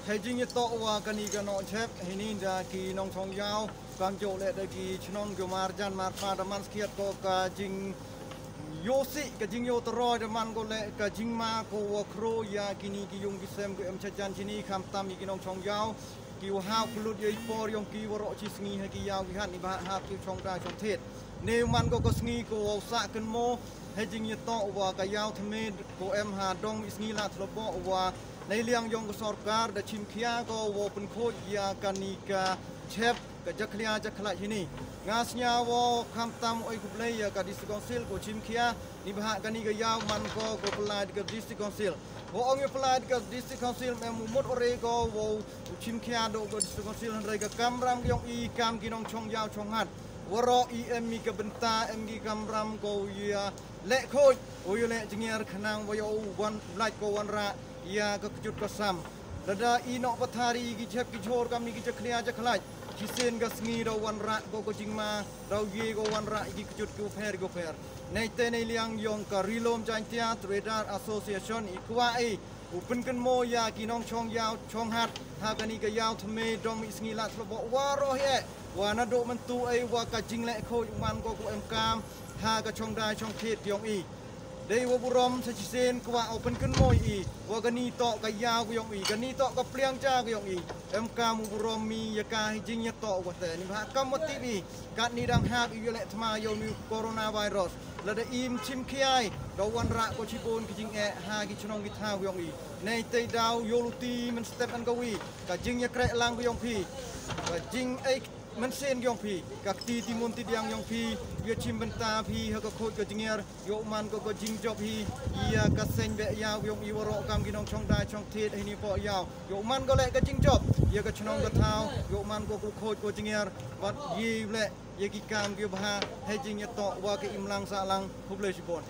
hay chính nhất to và cái này cái nọ chép hay nên ra kỳ nông thong yao cam chỗ lệ đây kỳ chnon kiểu marjan marfa đam man skiat có cái chính yosi cái chính yo tro đam man có lệ cái chính ma có kro ya kini kỳ yung kỳ sem cái em chajan chini kham tam kỳ nông thong yao kỳ hao kulut yai por yung kỳ vợ chi sngi hay kỳ yao kỳ han iba hao kỳ trong da trong thiệt nếu man có sngi có sa cân mo hay chính nhất to và cái yao tham có em hà đông sngi là thọ bo vàในเรื่องยงกสรการดัชิมขียก็วเป็นโคยาการนิกาเชฟกับจักรยานจักรลายที่นี่งาสญาวคำตามไอ้กุบเลยกับดิสติกอนซิลกับชิมขียนิบหะการนิกายาวมันก็ปลายกับดิสติกอนซิลว่าองค์ปลายกับดิสติกอนซิลแม่มุดอเรก็ว่าชิมขียดูกับดิสติกอนซิลอะไรกับกำรำยองอีกำกินองชงยาวชงหัดวรออีเอ็มมีกับเบนตาเอ็มกีกำรำก็ยาเละโคยโอ้ยเละจึงยาขนางวายวันไล่ก็วันระยาก็จุดก็ซ้ำระดับอีนอปทารีกิเชฟกิโชรกำมีกิจะเคลียจะคลายกิเซนก็สงีเราวันระก็จริงมาเราเย่ก็วันระกิจุดก็เพรในเตในเลียงยองกับรีโลมจันทร์เทรดเดอร์แอสโซเชชันอีกว่าอุปนกันโมยากิน้องชองยาวชองหัดหากันนี่ก็ยาวทำไมดอมอิสงีลัดเราบอกว่าโรเฮว่านาโดมันตัวว่าก็จริงแหละโคยมันก็เอ็มกามหาก็ชองได้ชองเทศยองอีเดี๋ยวบุรมสัจเซนกว่าเอาเป็นขึ้นมวยอีว่ากันนี่ต่อกับยาวก็ยองอีกันนี่ต่อกับเปลี่ยนจ้าก็ยองอีเอ็มกามุบุรมมียาการให้จริงยาต่อกว่าแต่นี่พะกำมัดทีวีการนี่ดังหากอีเวลทมาโยมีโคโรนาไวรัสและได้อิมชิมขี้ไอดาวันระก็ชิบูนกิจงหากิจนองกิท่าก็ยองอีในเตยดาวโยลูตีมันสเต็ปอันกวีกับจริงยาแกะลังก็ยองพีกับจริงไอมันเส้นยองพีกับตีติมุนติดยังยองพียาชิมบันตาพีเขาก็โคตรกับจริงโยมันก็จริงจบพียากระเซ็นเบยาวยองอีวรกรรมกินองช่องได้ช่องเทศให้นี่พอยาวโยมันก็แหละก็จริงจบยากระชนองกระเท้าโยมันก็โคตรกับจริงวัดยีแหละยากิกรรมกิบหาให้จริงยาต่อว่ากิอิมลังสาลังทุบเลยชิบอน